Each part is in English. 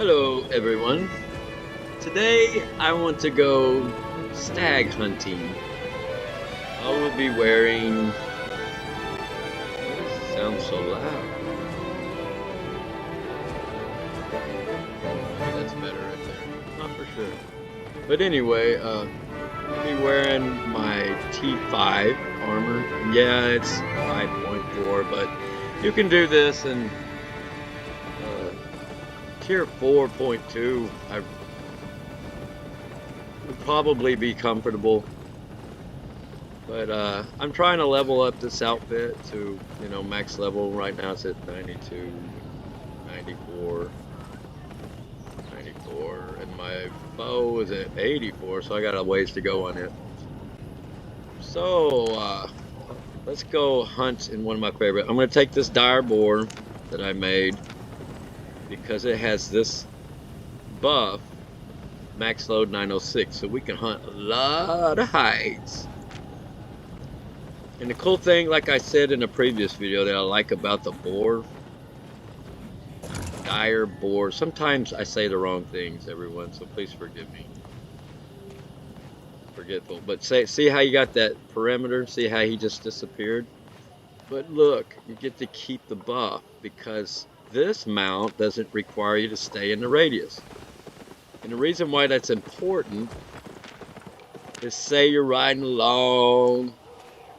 Hello everyone. Today I want to go stag hunting. I will be wearing... Why does it sound so loud? That's better right there. Not for sure. But anyway, I'll be wearing my T5 armor. Yeah, it's 5.4, but you can do this in tier 4.2. I would probably be comfortable, but I'm trying to level up this outfit to, max level. Right now it's at 92, 94, 94, and my bow is at 84, so I got a ways to go on it. So let's go hunt in one of my favorite. I'm going to take this dire boar that I made because it has this buff, max load 906, so we can hunt a lot of hides. And the cool thing, like I said in a previous video, that I like about the boar, dire boar, sometimes I say the wrong things, everyone, so please forgive me. Forgetful. But see how you got that perimeter? See how he just disappeared? But look, you get to keep the buff because this mount doesn't require you to stay in the radius. And the reason why that's important is, say you're riding along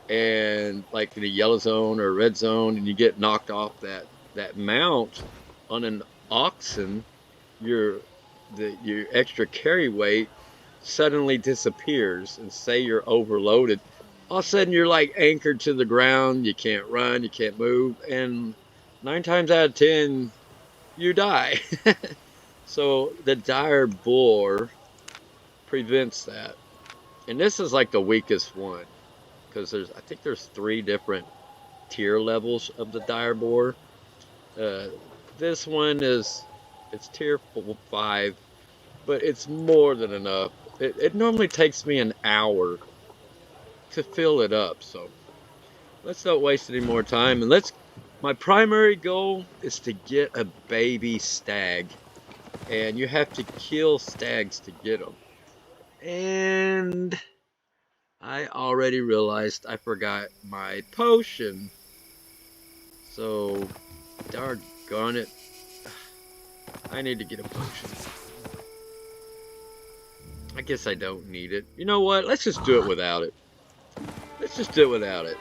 and like in a yellow zone or red zone and you get knocked off that mount on an oxen, your extra carry weight suddenly disappears, and say you're overloaded, all of a sudden you're like anchored to the ground. You can't run, you can't move, and 9 times out of 10 you die. So the dire boar prevents that. And this is like the weakest one, because I think there's 3 different tier levels of the dire boar. This one it's tier 5, but it's more than enough. It normally takes me an hour to fill it up, so let's not waste any more time, and my primary goal is to get a baby stag, and you have to kill stags to get them. And I already realized I forgot my potion, so doggone it, I need to get a potion. I guess I don't need it. You know what? Let's just do it without it. Let's just do it without it.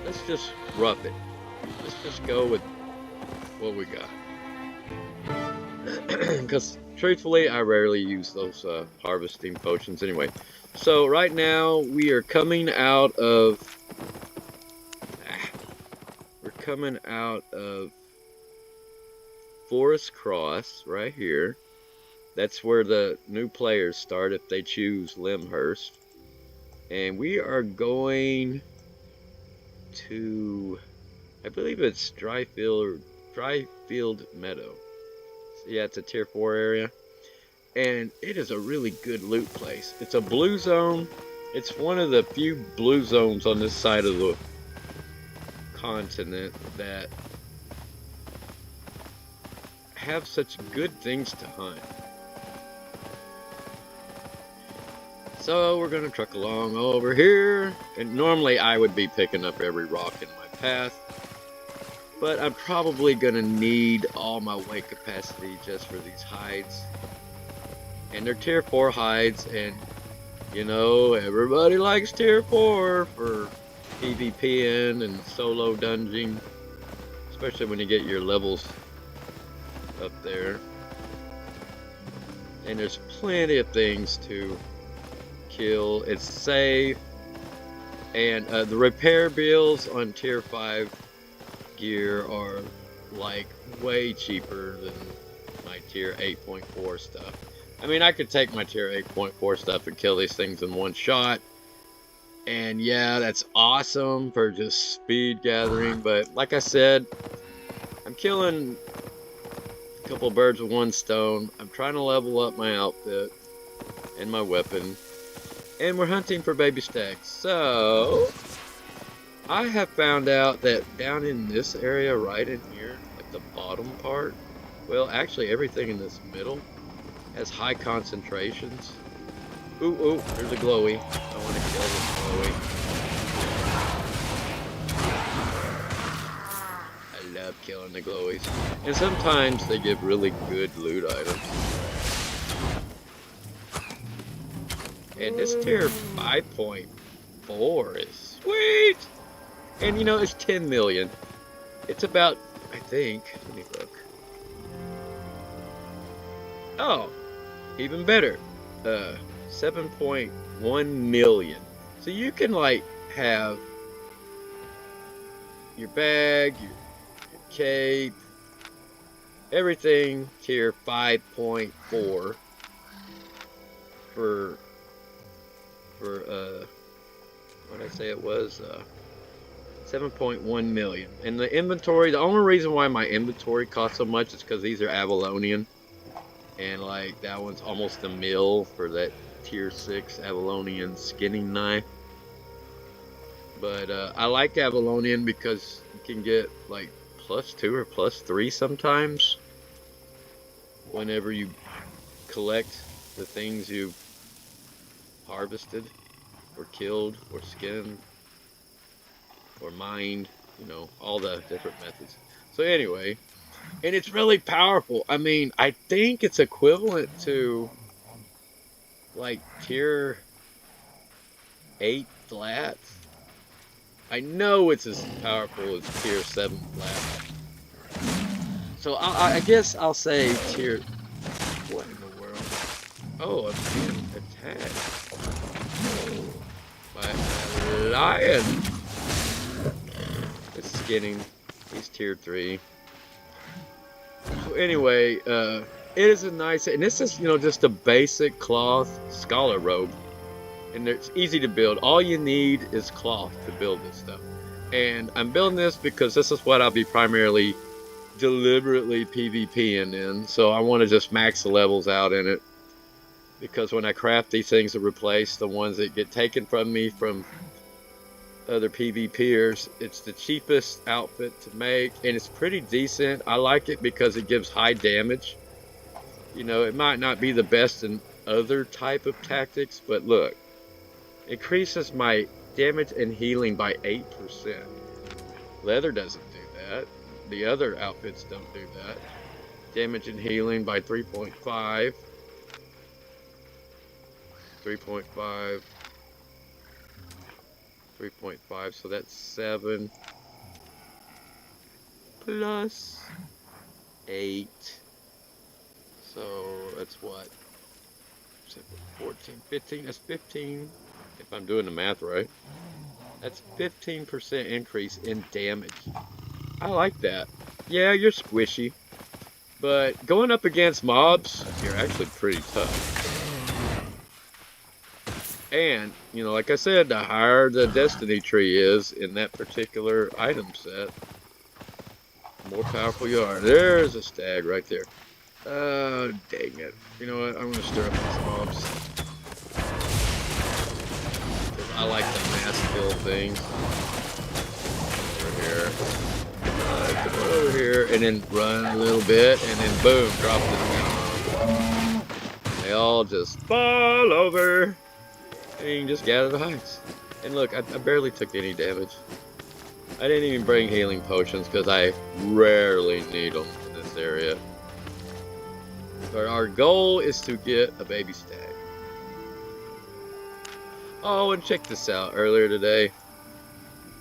Let's just rough it. Let's just go with what we got. Because truthfully, I rarely use those harvesting potions anyway. So right now we are coming out of... we're coming out of Forest Cross right here. That's where the new players start if they choose Limhurst. And we are going to, I believe it's Dryfield Meadow. Yeah, it's a tier 4 area. And it is a really good loot place. It's a blue zone. It's one of the few blue zones on this side of the continent that have such good things to hunt. So we're going to truck along over here, and normally I would be picking up every rock in my path, but I'm probably going to need all my weight capacity just for these hides. And they're tier 4 hides, and everybody likes tier 4 for PvPing and solo dungeoning, especially when you get your levels up there. And there's plenty of things to kill. It's safe, and the repair bills on tier 5 gear are like way cheaper than my tier 8.4 stuff. I mean, I could take my tier 8.4 stuff and kill these things in one shot, and yeah, that's awesome for just speed gathering, but like I said, I'm killing a couple birds with one stone. I'm trying to level up my outfit and my weapon. And we're hunting for baby stags. So I have found out that down in this area right in here, like the bottom part. Well, actually, everything in this middle has high concentrations. Ooh, ooh, there's a glowy. I want to kill this glowy. I love killing the glowies. And sometimes they give really good loot items. And this tier 5.4 is sweet! And you know, it's 10 million. It's about, I think, let me look. Oh, even better. 7.1 million. So you can like have your bag, your cape, everything tier 5.4 for what did I say it was 7.1 million. And the inventory, the only reason why my inventory costs so much is because these are Avalonian. And like that one's almost a mil for that tier 6 Avalonian skinning knife. But I like Avalonian because you can get like +2 or +3 sometimes whenever you collect the things you've harvested or killed or skinned or mined, you know, all the different methods. So anyway, and it's really powerful. I mean, I think it's equivalent to like tier 8 flats. I know it's as powerful as tier 7 flat. So I guess I'll say tier... What in the world? Oh, I'm being attacked. By a lion. It's skinning. He's tier 3. So anyway, it is a nice... And this is, you know, just a basic cloth scholar robe. And it's easy to build. All you need is cloth to build this stuff. And I'm building this because this is what I'll be primarily deliberately PvPing in. So I want to just max the levels out in it. Because when I craft these things to replace the ones that get taken from me from other PvPers, it's the cheapest outfit to make. And it's pretty decent. I like it because it gives high damage. You know, it might not be the best in other type of tactics, but look. Increases my damage and healing by 8%. Leather doesn't do that. The other outfits don't do that. Damage and healing by 3.5. 3.5. 3.5. So that's 7. Plus 8. So that's what? 14, 15. That's 15. If I'm doing the math right. That's 15% increase in damage. I like that. Yeah, you're squishy. But going up against mobs, you're actually pretty tough. And, you know, like I said, the higher the destiny tree is in that particular item set, the more powerful you are. There's a stag right there. Oh, dang it. You know what? I'm going to stir up these mobs. I like the mass kill things. Over here. Come over here and then run a little bit and then boom, drop this down. They all just fall over. And you can just gather the hides. And look, I barely took any damage. I didn't even bring healing potions because I rarely need them in this area. But our goal is to get a baby stag. Oh, and check this out. Earlier today,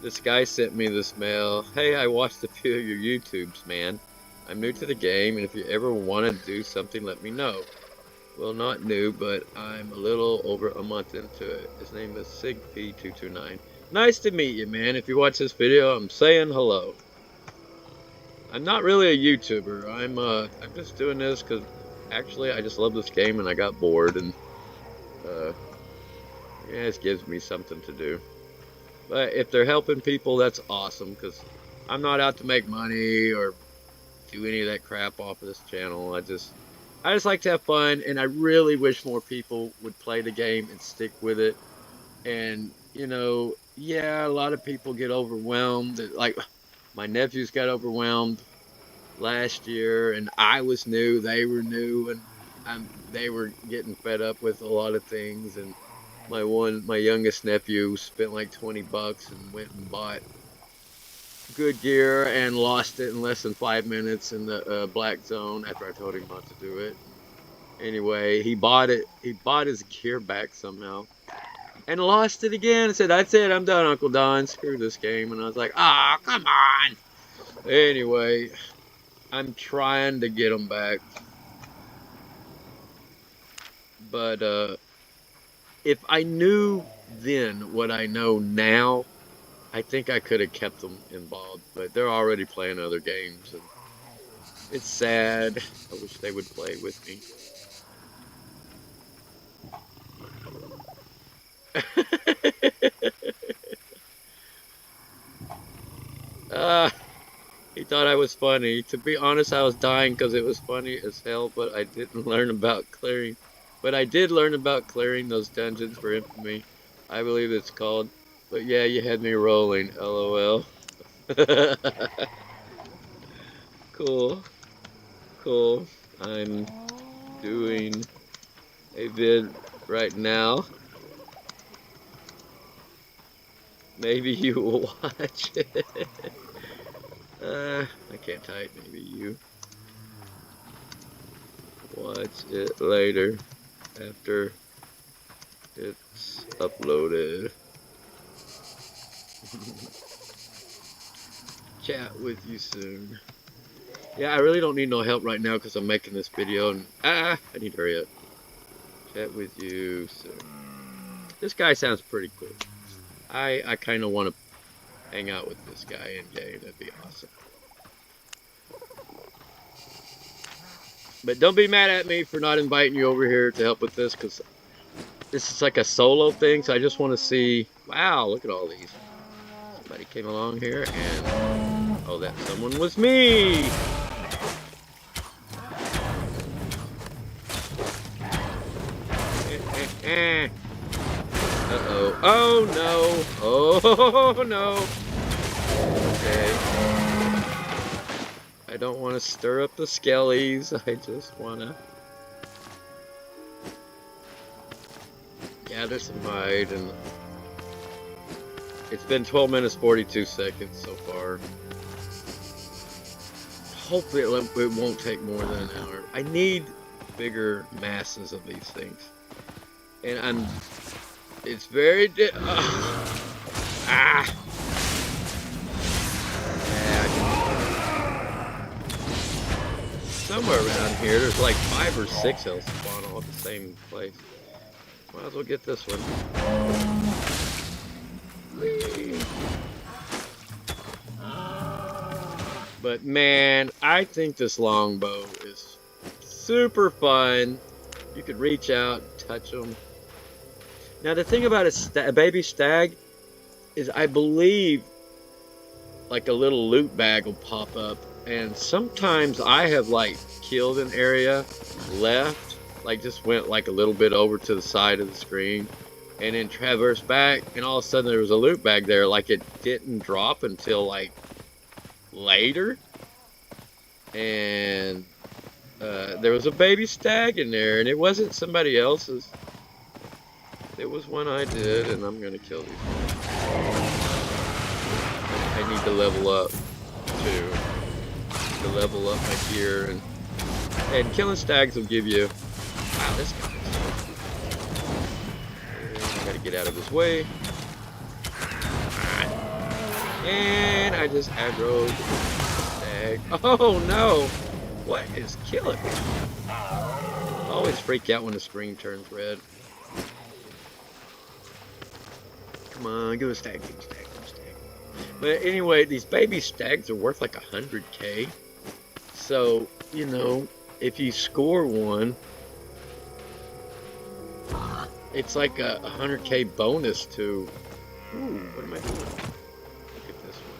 this guy sent me this mail. Hey, I watched a few of your YouTubes, man. I'm new to the game, and if you ever want to do something, let me know. Well, not new, but I'm a little over a month into it. His name is SigP229. Nice to meet you, man. If you watch this video, I'm saying hello. I'm not really a YouTuber. I'm just doing this because actually I just love this game and I got bored and yeah, it gives me something to do. But if they're helping people, that's awesome because I'm not out to make money or do any of that crap off of this channel. I just like to have fun, and I really wish more people would play the game and stick with it. And you know, yeah, a lot of people get overwhelmed. Like my nephews got overwhelmed last year, and I was new, they were new, and they were getting fed up with a lot of things. And my youngest nephew spent like $20 and went and bought good gear and lost it in less than 5 minutes in the black zone after I told him not to do it. Anyway, he bought it. He bought his gear back somehow and lost it again. And said, "That's it. I'm done, Uncle Don. Screw this game." And I was like, "Ah, oh, come on." Anyway, I'm trying to get him back, but if I knew then what I know now, I think I could have kept them involved. But they're already playing other games, and it's sad. I wish they would play with me. He thought I was funny. To be honest, I was dying because it was funny as hell, but I didn't learn about clearing. But I did learn about clearing those dungeons for infamy. I believe it's called. But yeah, you had me rolling. LOL. Cool. Cool. I'm doing a vid right now. Maybe you will watch it. I can't type. Maybe you watch it later after it's uploaded. Chat with you soon. Yeah, I really don't need no help right now because I'm making this video and I need to hurry up. Chat with you soon. This guy sounds pretty cool. I kind of want to hang out with this guy in game. That'd be awesome. But don't be mad at me for not inviting you over here to help with this, because this is like a solo thing. So I just want to see. Wow, look at all these. Somebody came along here and oh, that someone was me. Uh-oh. Oh, no. Oh, no. Okay. I don't want to stir up the skellies. I just want to gather some hide. And it's been 12 minutes, 42 seconds so far. Hopefully it won't take more than an hour. I need bigger masses of these things. And it's very somewhere around here there's like 5 or 6 else spawn all at the same place. Might as well get this one. Whee. But man, I think this longbow is super fun. You could reach out, touch them. Now the thing about a baby stag is I believe like a little loot bag will pop up, and sometimes I have like killed an area, left, like just went like a little bit over to the side of the screen and then traversed back, and all of a sudden there was a loot bag there, like it didn't drop until like later, and there was a baby stag in there, and it wasn't somebody else's. It was one I did, and I'm gonna kill these guys. I need to level up too. To level up my gear, and killing stags will give you. Wow, this guy. I gotta get out of his way. And I just aggroed the stag. Oh no! What is killing me? I always freak out when the screen turns red. Come on, give a stag, give a stag, give a stag. But anyway, these baby stags are worth like 100K. So, you know, if you score one, it's like a 100K bonus to. Ooh, what am I doing? Look at this one.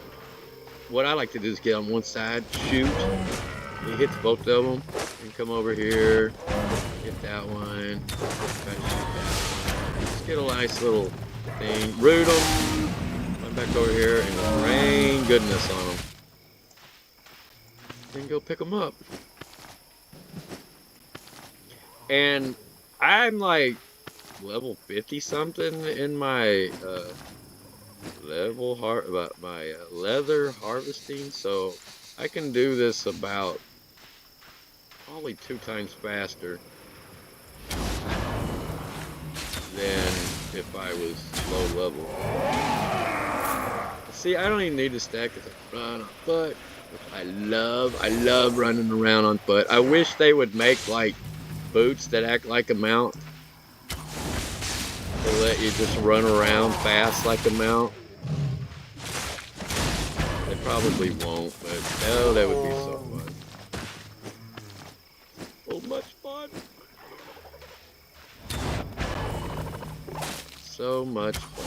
What I like to do is get on one side, shoot. He hits both of them, and come over here, hit that one, try to shoot that one. Just get a nice little thing, root them, come back over here, and rain goodness on them. then go pick them up. And I'm like level 50 something in my leather harvesting, so I can do this about probably 2 times faster than if I was low level. See, I don't even need to stack because I run on foot. I love running around on foot. I wish they would make like boots that act like a mount to let you just run around fast like a mount. They probably won't, but oh, that would be so fun. So much fun. So much fun.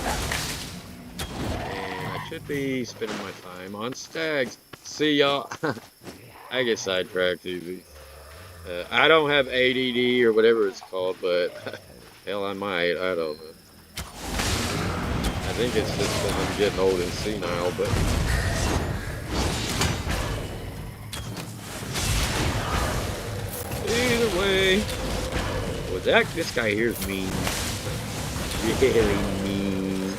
And I should be spending my time on stags. See y'all. I get sidetracked easy. I don't have ADD or whatever it's called, but hell, I might. I don't know. I think it's just because I'm getting old and senile, but either way. Well, this guy here's mean. Really mean.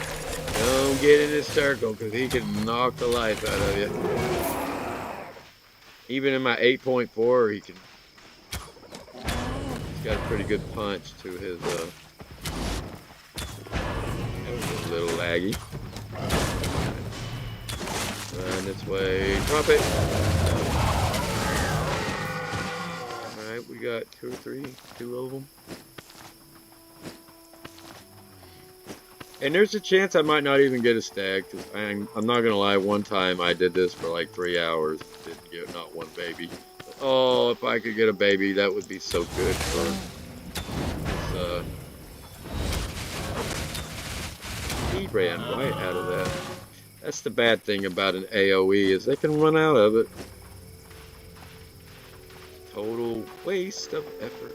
Don't get in his circle because he can knock the life out of you. Even in my 8.4, he's got a pretty good punch to his, that was a little laggy. Run this way, drop it. Alright, we got 2 or 3, 2 of them. And there's a chance I might not even get a stag, because I'm not going to lie, one time I did this for like 3 hours, didn't get not one baby. Oh, if I could get a baby, that would be so good for this, he ran right out of that. That's the bad thing about an AoE, is they can run out of it. Total waste of effort.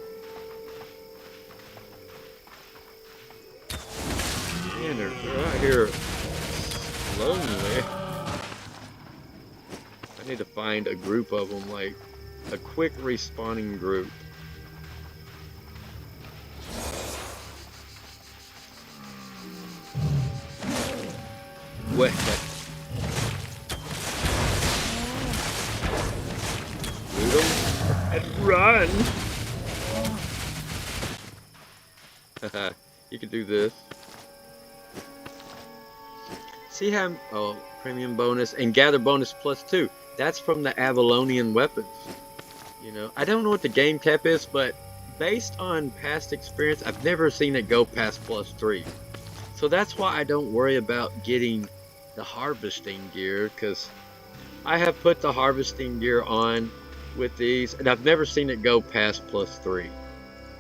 Man, they're out here lonely. I need to find a group of them, like a quick respawning group. What? Shoot them and run! You can do this. See how, oh, premium bonus and gather bonus +2. That's from the Avalonian weapons. You know, I don't know what the game cap is, but based on past experience, I've never seen it go past +3. So that's why I don't worry about getting the harvesting gear, because I have put the harvesting gear on with these, and I've never seen it go past +3.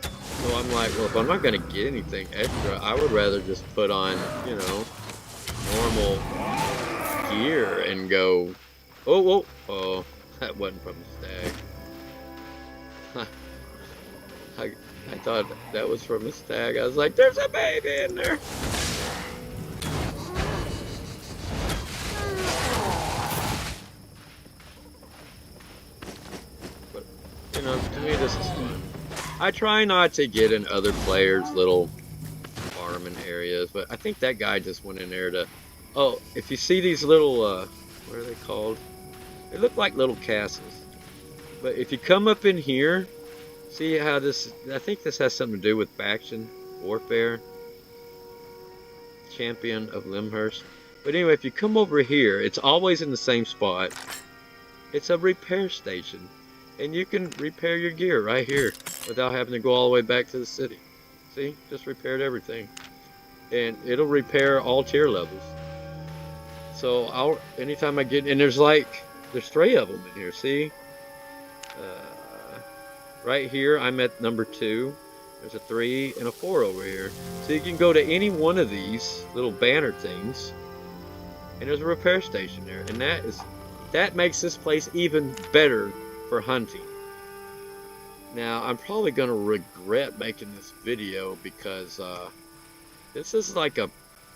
So I'm like, well, if I'm not going to get anything extra, I would rather just put on, you know, normal gear and go. Oh, that wasn't from the stag. I thought that was from a stag. I was like, there's a baby in there. But, you know, to me this is fun. I try not to get in other players' little farming areas, but I think that guy just went in there to... Oh, if you see these little, what are they called? They look like little castles. But if you come up in here, see how this... I think this has something to do with faction warfare. Champion of Limhurst. But anyway, if you come over here, it's always in the same spot. It's a repair station. And you can repair your gear right here without having to go all the way back to the city. See? Just repaired everything. And it'll repair all tier levels. So anytime I get, and there's 3 of them in here, see? Right here, I'm at number 2. There's a 3 and a 4 over here. So you can go to any one of these little banner things, and there's a repair station there. And that makes this place even better for hunting. Now, I'm probably going to regret making this video because this is like a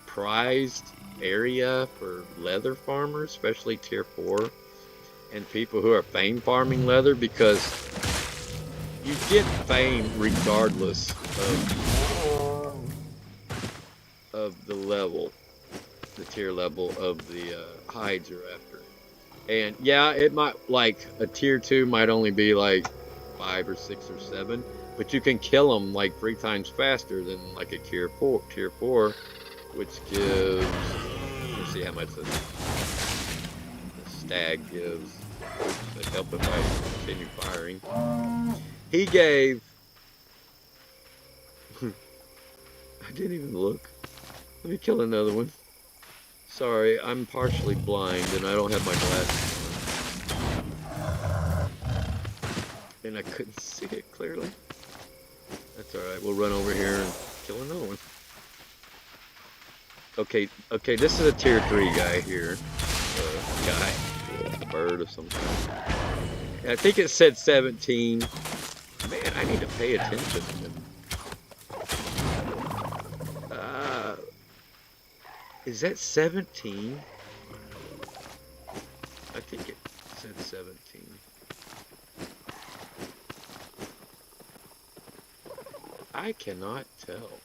prized area for leather farmers, especially tier 4. and people who are fame farming leather, because you get fame regardless of the level, the tier level of the hides you're after. And yeah, it might, like a tier 2 might only be like 5 or 6 or 7, but you can kill them like 3 times faster than like a tier 4, which gives, let's see how much the stag gives. That help if I continue firing. He gave, I didn't even look. Let me kill another one. Sorry, I'm partially blind and I don't have my glasses on. And I couldn't see it clearly. That's alright, we'll run over here and kill another one. Okay, this is a tier 3 guy here. Guy. A bird of some kind. I think it said 17. Man, I need to pay attention to him. Is that 17? I think it said 17. I cannot tell.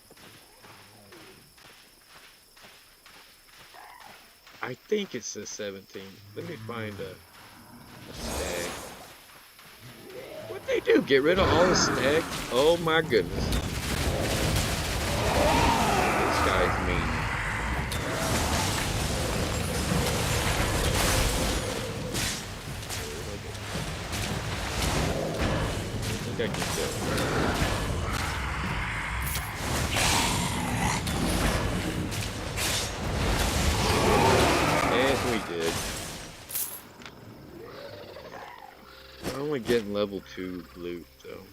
I think it says 17. Let me find a stag. What'd they do? Get rid of all the stags? Oh my goodness. This guy's mean. I think I can kill him. We did. I'm only getting level 2 loot though.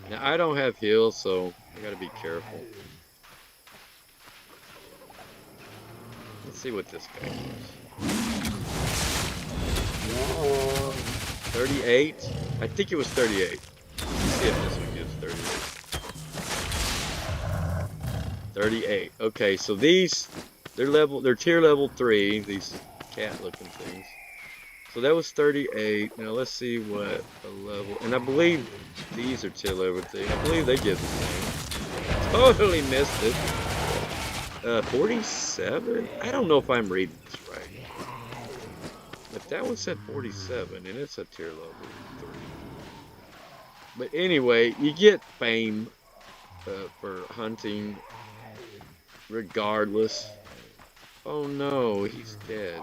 Now I don't have heals, so I gotta be careful. Let's see what this guy gives. 38? I think it was 38. Let's see if this one gives 38. 38. Okay, so these, they're tier level 3, these cat-looking things. So that was 38. Now let's see what a level. And I believe these are tier level 3. I believe they give the same. Totally missed it. 47. I don't know if I'm reading this right. But that one said 47, and it's a tier level 3. But anyway, you get fame for hunting, regardless. Oh no, he's dead.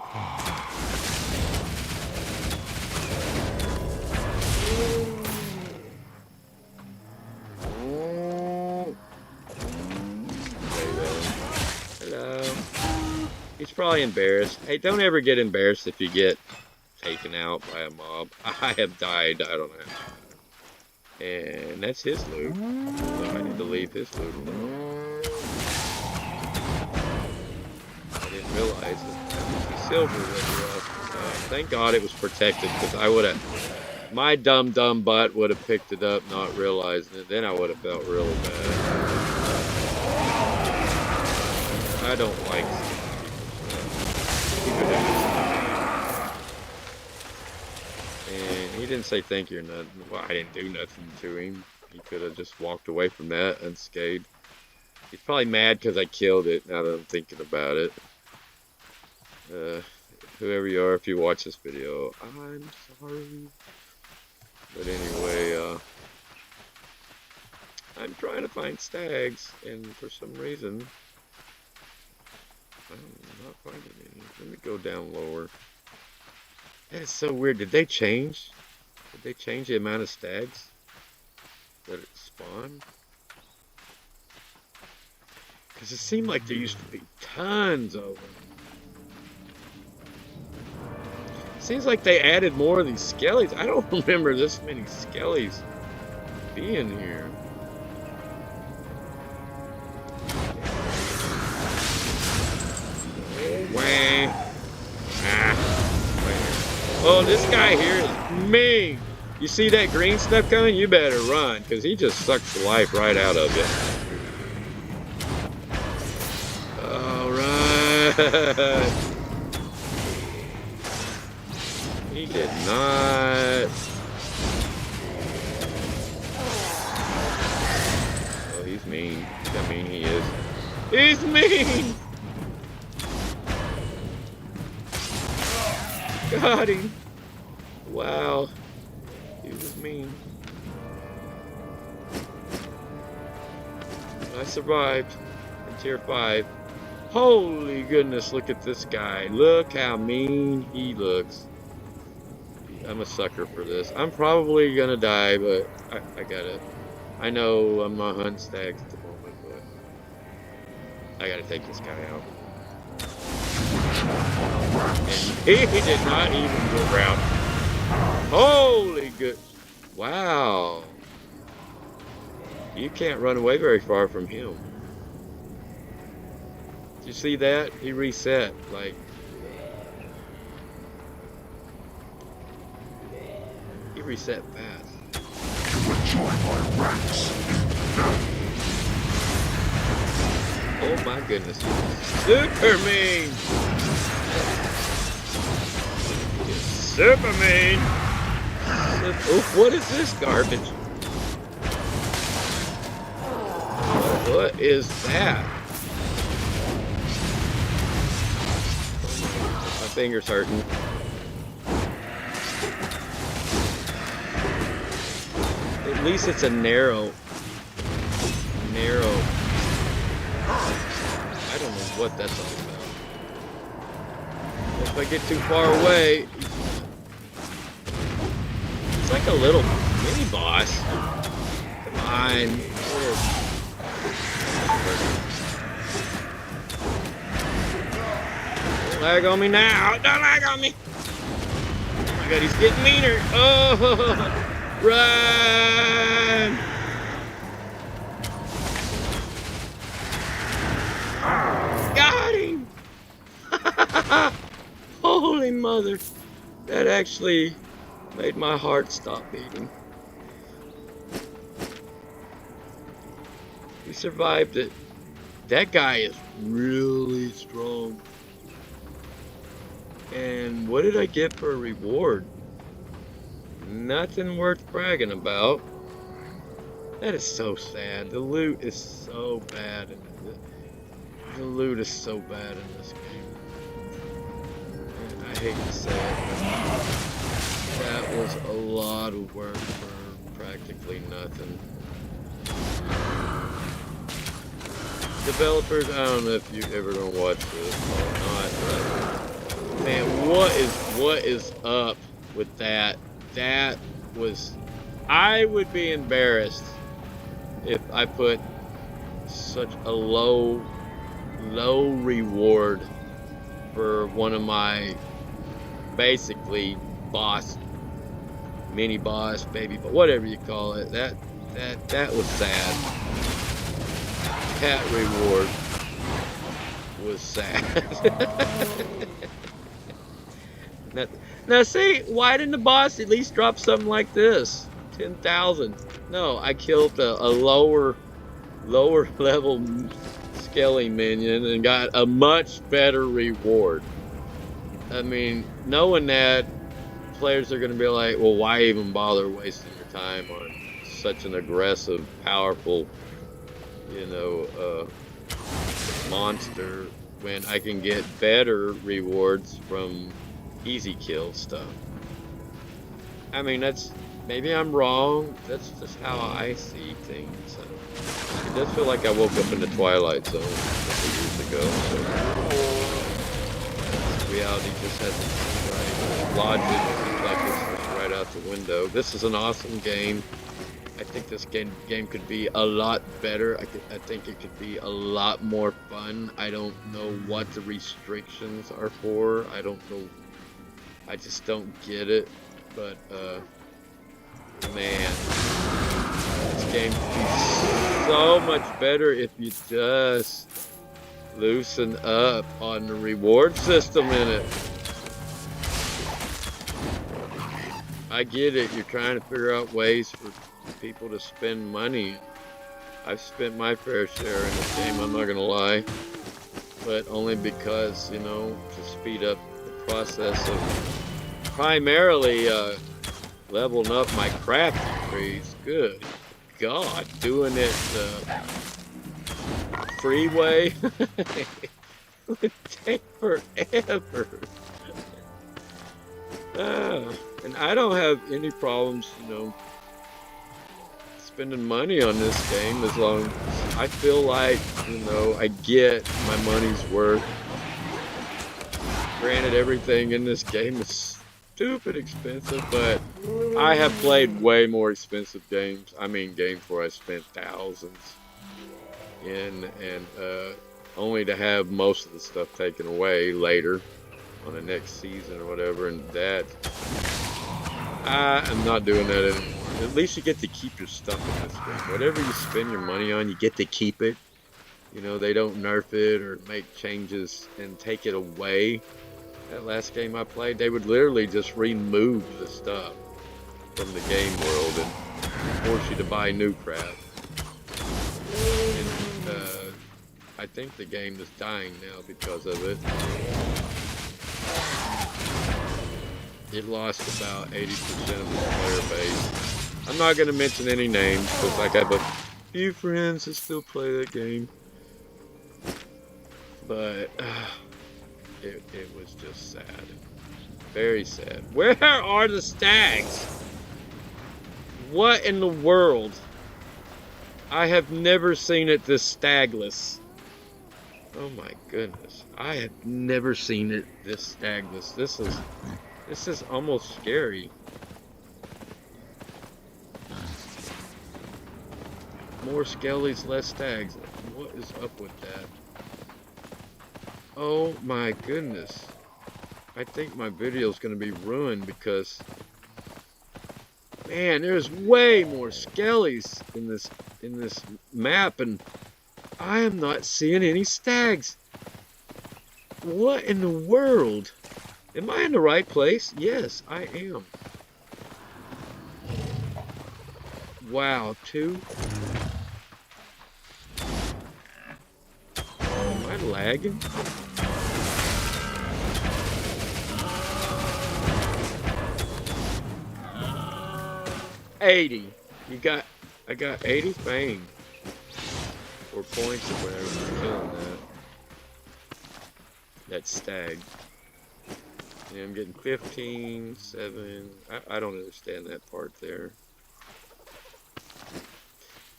Hello. He's probably embarrassed. Hey, don't ever get embarrassed if you get taken out by a mob. I have died, I don't know. And that's his loot. So I need to leave his loot alone. I didn't realize it. Silver thank God it was protected, because I would have, my dumb butt would have picked it up not realizing it. Then I would have felt really bad. I don't like and he didn't say thank you or nothing. Well, I didn't do nothing to him. He could have just walked away from that unscathed. He's probably mad because I killed it, now that I'm thinking about it. Whoever you are, if you watch this video, I'm sorry. But anyway, I'm trying to find stags, and for some reason, I'm not finding any. Let me go down lower. That is so weird. Did they change? Did they change the amount of stags that spawn? Because it seemed like there used to be tons of them. Seems like they added more of these skellies. I don't remember this many skellies being here. Wah. Ah. Oh, this guy here is mean. You see that green stuff coming? You better run, because he just sucks the life right out of you. Alright. He did not. Oh, he's mean. I mean, he is. He's mean! Got him. Wow. He was mean. I survived in tier 5. Holy goodness, look at this guy. Look how mean he looks. I'm a sucker for this. I'm probably gonna die, but I gotta. I know I'm not hunting stags at the moment, but I gotta take this guy out. And he did not even go around. Holy good. Wow. You can't run away very far from him. Did you see that? He reset, like. He reset fast. Oh my goodness. Super mean! Super mean! Oh, what is this garbage? What is that? My finger's hurting. At least it's a narrow. I don't know what that's all about. If I get too far away, it's like a little mini boss. Come on. Don't lag on me now. Don't lag on me. Oh my god, he's getting meaner. Oh. Run! Got him! Holy mother! That actually made my heart stop beating. We survived it. That guy is really strong. And what did I get for a reward? Nothing worth bragging about. That is so sad. The loot is so bad. The loot is so bad in this game. And I hate to say it, but that was a lot of work for practically nothing. Developers, I don't know if you're ever gonna watch this or not, but man, what is up with that? That was, I would be embarrassed if I put such a low reward for one of my basically boss, mini boss, baby, but whatever you call it. That was sad. That reward was sad. Now see, why didn't the boss at least drop something like this? 10,000. No, I killed a lower level skelly minion and got a much better reward. I mean, knowing that, players are going to be like, well, why even bother wasting your time on such an aggressive, powerful, you know, monster when I can get better rewards from easy kill stuff. I mean, that's, maybe I'm wrong. That's just how I see things. It does feel like I woke up in the Twilight Zone a couple years ago. So reality just hasn't seemed right. Logic seems like it's right out the window. This is an awesome game. I think this game could be a lot better. I think it could be a lot more fun. I don't know what the restrictions are for. I don't know. I just don't get it, but man, this game could be so much better if you just loosen up on the reward system in it. I get it, you're trying to figure out ways for people to spend money. I've spent my fair share in this game, I'm not gonna lie, but only because, you know, to speed up the process of primarily leveling up my crafting trees. Good God, doing it freeway would take forever. And I don't have any problems, you know, spending money on this game as long as I feel like, you know, I get my money's worth. Granted, everything in this game is stupid expensive, but I have played way more expensive games. I mean, games where I spent thousands in, and only to have most of the stuff taken away later on the next season or whatever, and that I am not doing that anymore. At least you get to keep your stuff in this game. Whatever you spend your money on, you get to keep it. You know, they don't nerf it or make changes and take it away. That last game I played, they would literally just remove the stuff from the game world and force you to buy new crap. And I think the game is dying now because of it. It lost about 80% of its player base. I'm not going to mention any names because I have a few friends that still play that game. But it was just sad. Very sad. Where are the stags? What in the world? I have never seen it this stagless. Oh my goodness. I have never seen it this stagless. This is almost scary. More skellies, less stags. What is up with that? Oh my goodness. I think my video is going to be ruined because, man, there's way more skellies in this map, and I am not seeing any stags. What in the world? Am I in the right place? Yes, I am. Wow, 2. Am I lagging? $80. I got 80 fame. Or points or whatever for killing that stag. Yeah, I'm getting 15, 7. I don't understand that part there.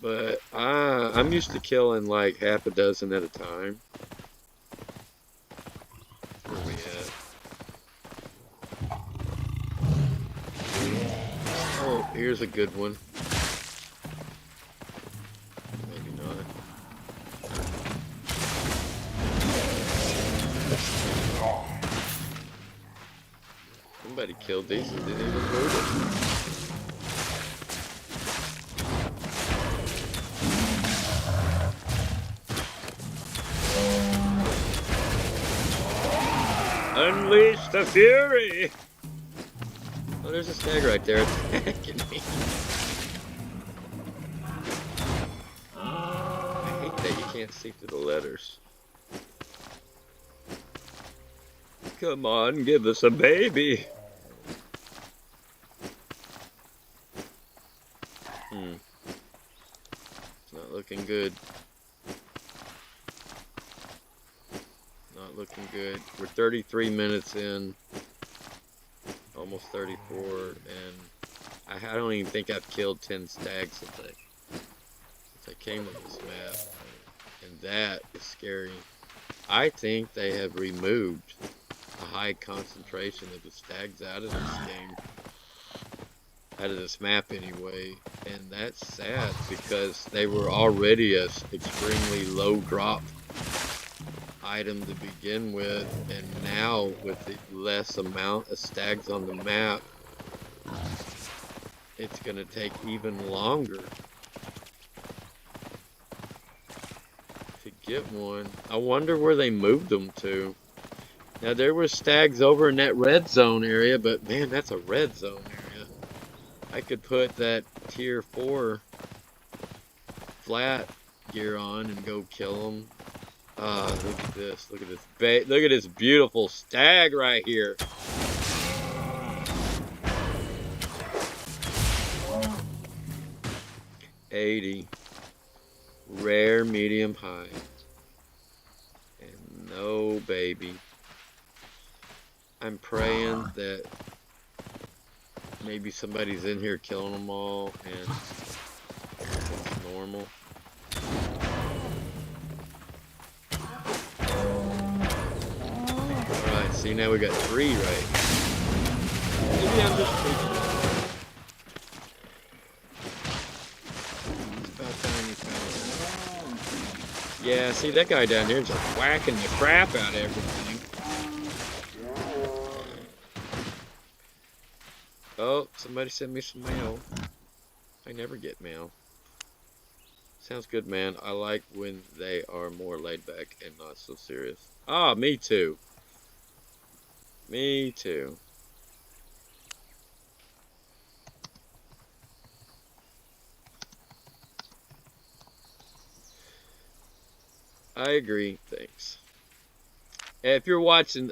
But I'm used to killing like half a dozen at a time. Where we at? Oh, here's a good one. Maybe not. Somebody killed these and didn't even move it. Unleash the fury! Oh, there's a stag right there attacking me. I hate that you can't see through the letters. Come on, give us a baby. It's not looking good. Not looking good. We're 33 minutes in. Almost 34, and I don't even think I've killed 10 stags since I came to this map. And that is scary. I think they have removed a high concentration of the stags out of this game. Out of this map anyway. And that's sad because they were already an extremely low drop item to begin with, and now with the less amount of stags on the map, it's going to take even longer to get one. I wonder where they moved them to. Now there were stags over in that red zone area, but man, that's a red zone area. I could put that tier 4 flat gear on and go kill them. Look at this. Look at this. Look at this beautiful stag right here. 80. Rare, medium, high. And no baby. I'm praying that maybe somebody's in here killing them all and it's normal. Alright, see now we got 3 right. Maybe I'm just freaking out. It's about time you found it. Yeah, see that guy down here is just whacking the crap out of everything. Oh, somebody sent me some mail. I never get mail. Sounds good, man. I like when they are more laid back and not so serious. Ah, me too. Me too. I agree. Thanks. If you're watching,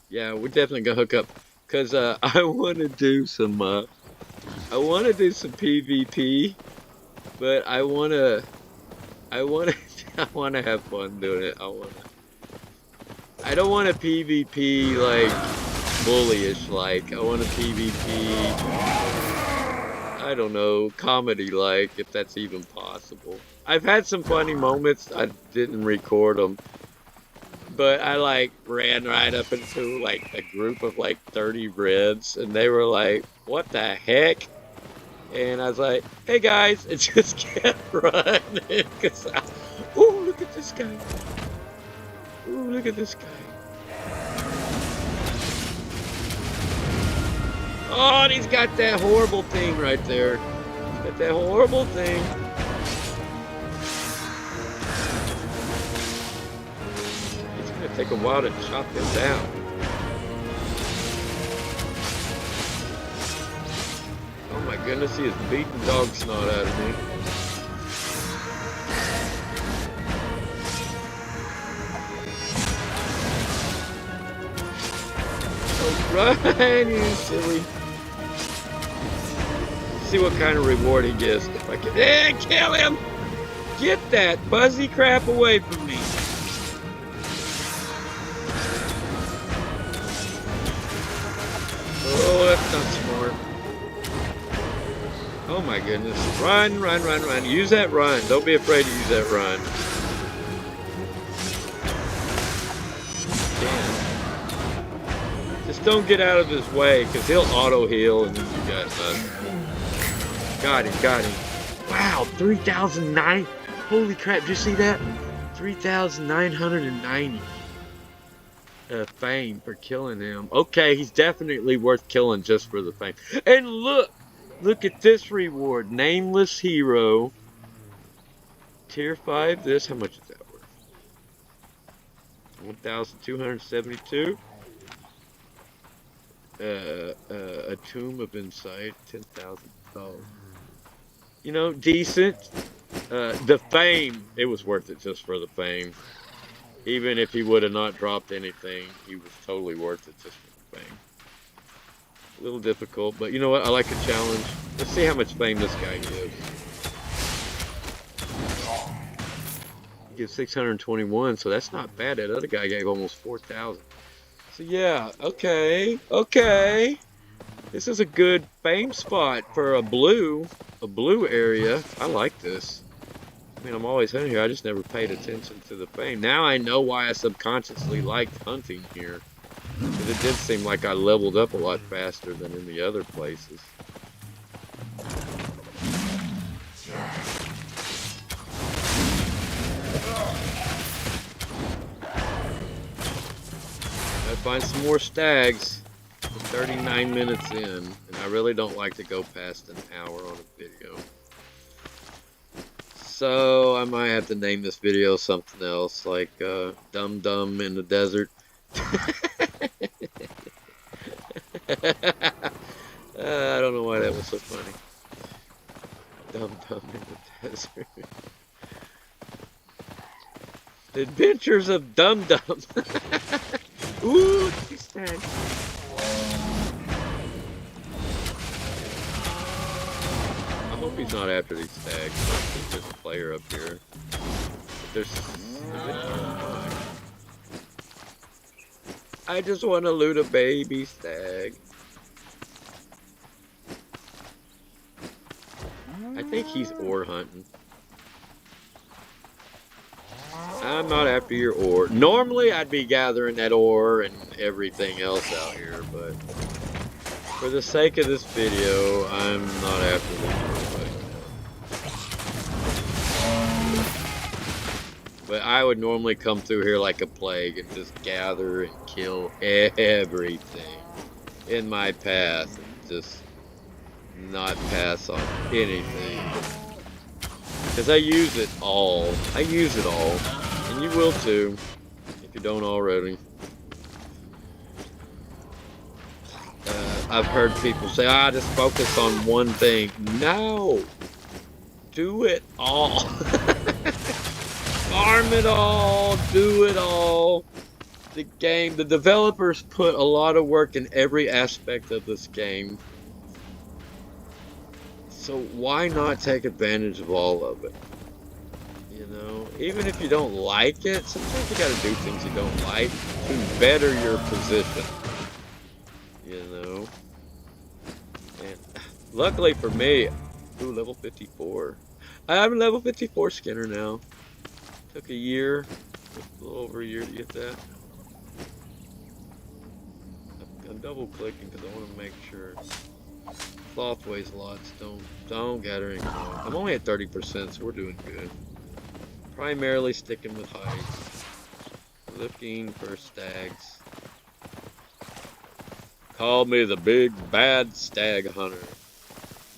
yeah, we're definitely gonna hook up. Cause I want to do some PvP, but I wanna have fun doing it. I don't want a PvP like bullyish like. I want a PvP, I don't know, comedy like, if that's even possible. I've had some funny moments. I didn't record them. But I like ran right up into like a group of like 30 Reds and they were like, what the heck? And I was like, hey guys, it just kept running. Cause ooh, look at this guy. Ooh, look at this guy. Oh, and he's got that horrible thing right there. He's got that horrible thing. Take a while to chop him down. Oh my goodness, he is beating dog snot out of me. Oh, run, you silly. See what kind of reward he gets. If I can, kill him! Get that fuzzy crap away from me. Oh, that's not smart. Oh my goodness. Run, run, run, run. Use that run. Don't be afraid to use that run. Damn. Just don't get out of his way, because he'll auto-heal and then you got nothing. Got him, got him. Wow, 3,009. Holy crap, did you see that? 3,990. Fame for killing him. Okay, he's definitely worth killing just for the fame. And look at this reward. Nameless hero. Tier 5, this, how much is that worth? 1,272. A Tomb of Insight, 10,000. Oh. You know, decent. The fame, it was worth it just for the fame. Even if he would have not dropped anything, he was totally worth it just for the fame. A little difficult, but you know what? I like a challenge. Let's see how much fame this guy gives. He gives 621, so that's not bad. That other guy gave almost 4,000. So yeah, okay. This is a good fame spot for a blue area. I like this. I mean, I'm always hunting here. I just never paid attention to the fame. Now I know why I subconsciously liked hunting here. Because it did seem like I leveled up a lot faster than in the other places. Gotta find some more stags. We're 39 minutes in, and I really don't like to go past an hour on a video. So I might have to name this video something else, like Dum Dum in the Desert. I don't know why that was so funny. Dum Dum in the Desert. The Adventures of Dum Dum. Ooh, she's dead. I hope he's not after these stags. He's just a player up here. There's I just want to loot a baby stag. I think he's ore hunting. I'm not after your ore. Normally, I'd be gathering that ore and everything else out here, but for the sake of this video, I'm not after the ore right now. But I would normally come through here like a plague and just gather and kill everything in my path and just not pass on anything. Because I use it all. I use it all. And you will too, if you don't already. I've heard people say, just focus on one thing. No! Do it all. Farm it all. Do it all. The game, the developers put a lot of work in every aspect of this game. So why not take advantage of all of it? You know, even if you don't like it, sometimes you gotta do things you don't like to better your position. You know? And luckily for me, ooh, level 54. I'm a level 54 skinner now. Took a year, a little over a year to get that. I'm double clicking because I want to make sure. Cloth weighs lots. Don't gather any cloth. I'm only at 30%, so we're doing good. Primarily sticking with hides. Looking for stags. Call me the big bad stag hunter.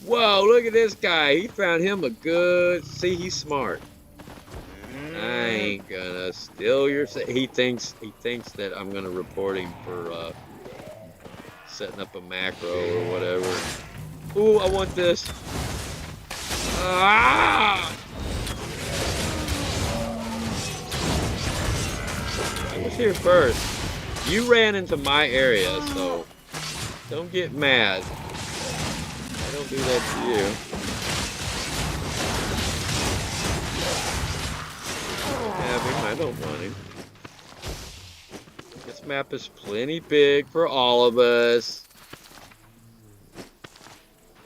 Whoa, look at this guy. He found him a good... See, he's smart. I ain't gonna steal your... He thinks that I'm gonna report him for setting up a macro or whatever. Ooh, I want this. Ah! I was here first. You ran into my area, so don't get mad. I don't do that to you. I don't have him. I don't want him. This map is plenty big for all of us.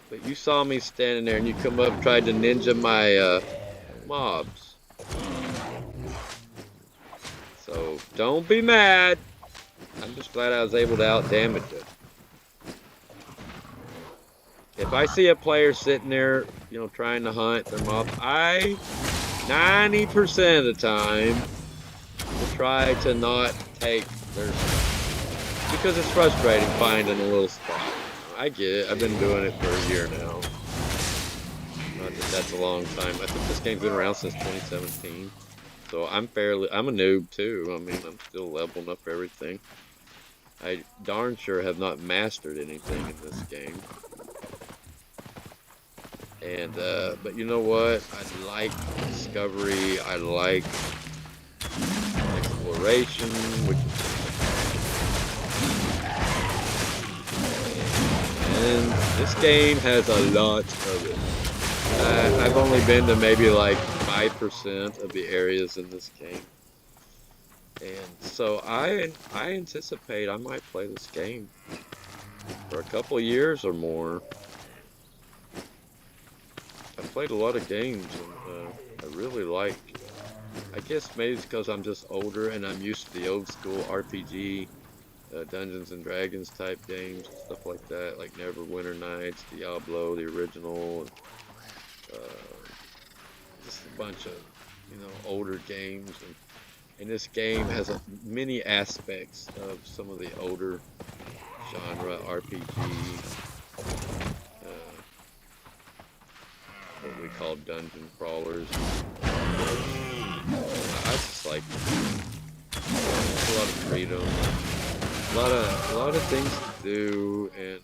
But you saw me standing there and you come up and tried to ninja my mobs. So don't be mad. I'm just glad I was able to out-damage it. If I see a player sitting there, you know, trying to hunt their mob, 90% of the time, will try to not take their... Because it's frustrating finding a little spot. I get it. I've been doing it for a year now. Not that that's a long time. I think this game's been around since 2017. So I'm a noob too. I mean, I'm still leveling up everything. I darn sure have not mastered anything in this game. And, but you know what? I like discovery. I like exploration, which and this game has a lot of it. I've only been to maybe like 5% of the areas in this game. And so I anticipate I might play this game for a couple of years or more. I've played a lot of games and I really like, I guess maybe it's because I'm just older and I'm used to the old school RPG, Dungeons and Dragons type games, stuff like that, like Neverwinter Nights, Diablo, the original, just a bunch of, you know, older games. And this game has many aspects of some of the older genre RPG, what we call dungeon crawlers. I just like a lot of freedom, a lot of things to do, and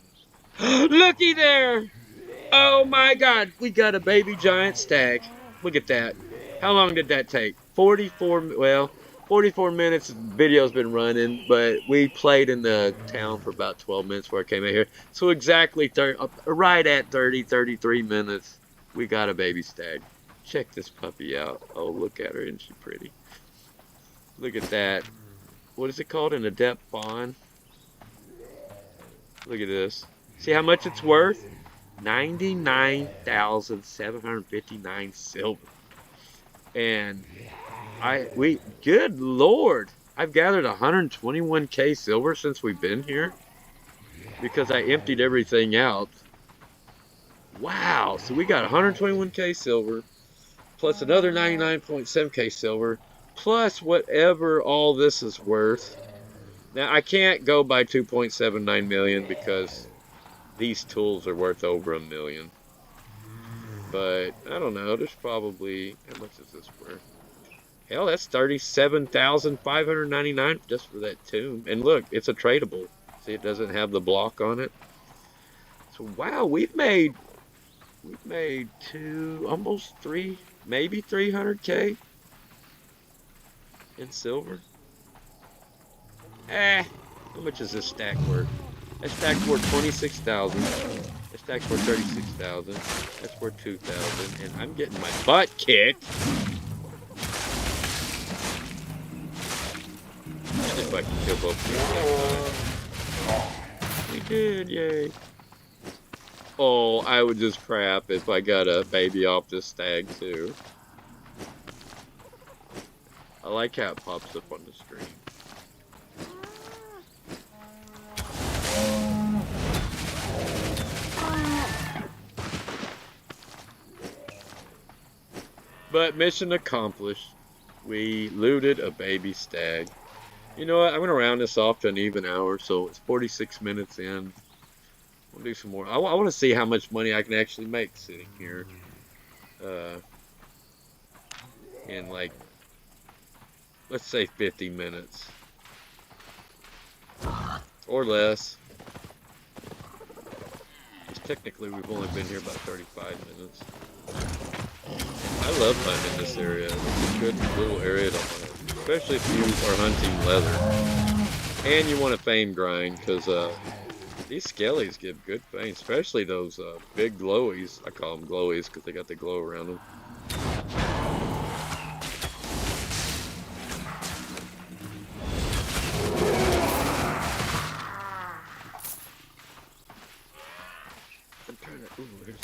looky there! Oh my God, we got a baby giant stag. Look at that. How long did that take? 44 minutes. Video's been running, but we played in the town for about 12 minutes before I came in here. So exactly right at 33 minutes. we got a baby stag. Check this puppy out. Oh, look at her. Isn't she pretty? Look at that. What is it called? An Adept Fawn? Look at this. See how much it's worth? 99,759 silver. And good Lord. I've gathered 121k silver since we've been here because I emptied everything out. Wow. So we got 121k silver plus another 99.7k silver plus whatever all this is worth. Now I can't go by 2.79 million because these tools are worth over $1 million. But I don't know, there's probably, how much is this worth? Hell, that's 37,599 just for that tomb. And look, it's a tradable. See, it doesn't have the block on it. So wow, we've made almost maybe 300k in silver. How much is this stack worth? That stack's worth 26,000. That stack's worth 36,000. That's worth 2,000. And I'm getting my butt kicked. If I can kill both of these. We did, yay. Oh, I would just crap if I got a baby off this stag too. I like how it pops up on the screen. But mission accomplished. We looted a baby stag. You know what? I'm going to round this off to an even hour, so it's 46 minutes in. We'll do some more. I want to see how much money I can actually make sitting here. In like, let's say 50 minutes. Or less. Because technically we've only been here about 35 minutes. I love hunting this area. It's a good little area to hunt. Especially if you are hunting leather. And you want a fame grind, because these skellies give good fame. Especially those big glowies. I call them glowies because they got the glow around them. I'm trying to... Ooh, there's...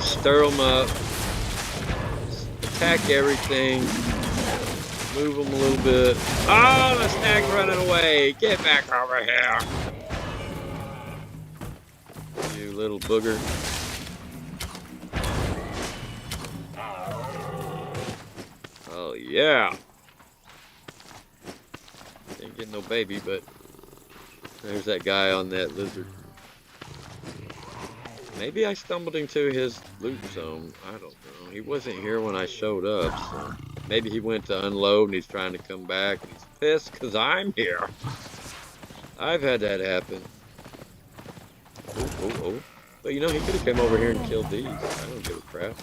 Stir them up, attack everything, move them a little bit. Oh, the stag's running away. Get back over here. You little booger. Oh, yeah. Didn't get no baby, but there's that guy on that lizard. Maybe I stumbled into his loot zone. I don't know. He wasn't here when I showed up, so maybe he went to unload and he's trying to come back and he's pissed because I'm here. I've had that happen. Oh. But you know, he could have come over here and killed these. I don't give a crap.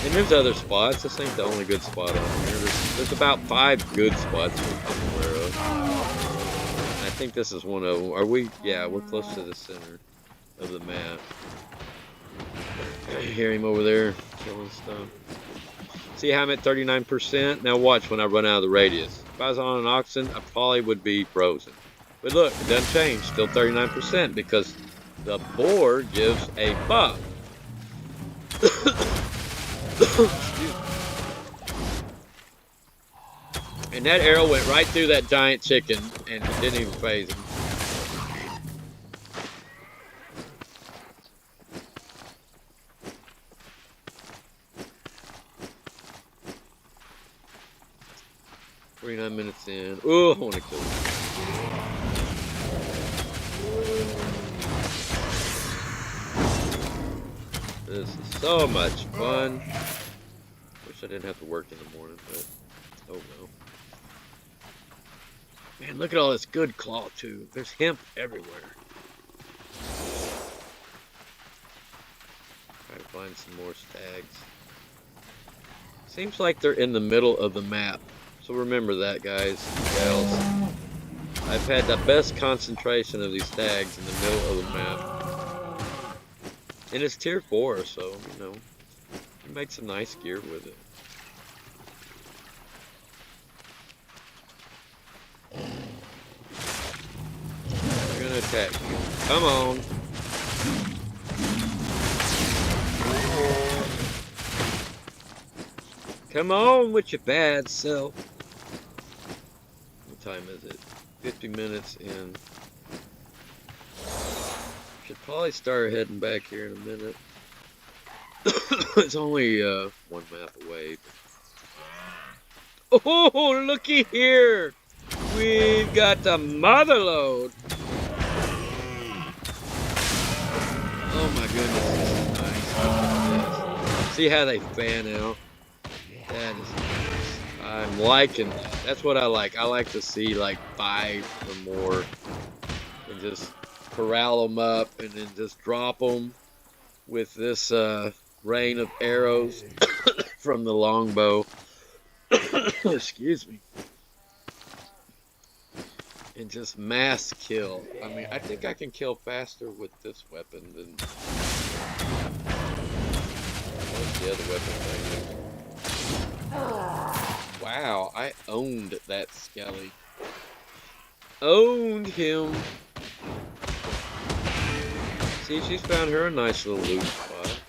And there's other spots. This ain't the only good spot on here. There's about 5 good spots I'm aware of. I think this is one of them. Are we? Yeah, we're close to the center of the map. I hear him over there killing stuff. See how I'm at 39%? Now watch when I run out of the radius. If I was on an oxen, I probably would be frozen. But look, it doesn't change. Still 39% because the boar gives a buff. And that arrow went right through that giant chicken and it didn't even phase him. Minutes in. Oh, I want to kill him. This is so much fun. Wish I didn't have to work in the morning, but oh well. Man, look at all this good claw too. There's hemp everywhere. Try to find some more stags. Seems like they're in the middle of the map. So remember that, guys, gals. I've had the best concentration of these tags in the middle of the map. And it's tier 4, so, you know, it makes a nice gear with it. They're gonna attack you. Come on. Come on with your bad self. What time is it? 50 minutes in. Should probably start heading back here in a minute. It's only one map away. Oh, looky here! We've got the motherload! Oh my goodness, this is nice. See how they fan out? That is nice. I'm liking that. That's what I like. I like to see like 5 or more and just corral them up and then just drop them with this rain of arrows from the longbow. Excuse me. And just mass kill. I mean, I think I can kill faster with this weapon than what's the other weapon thing. Wow, I owned that Skelly. Owned him. See, she's found her a nice little loot spot.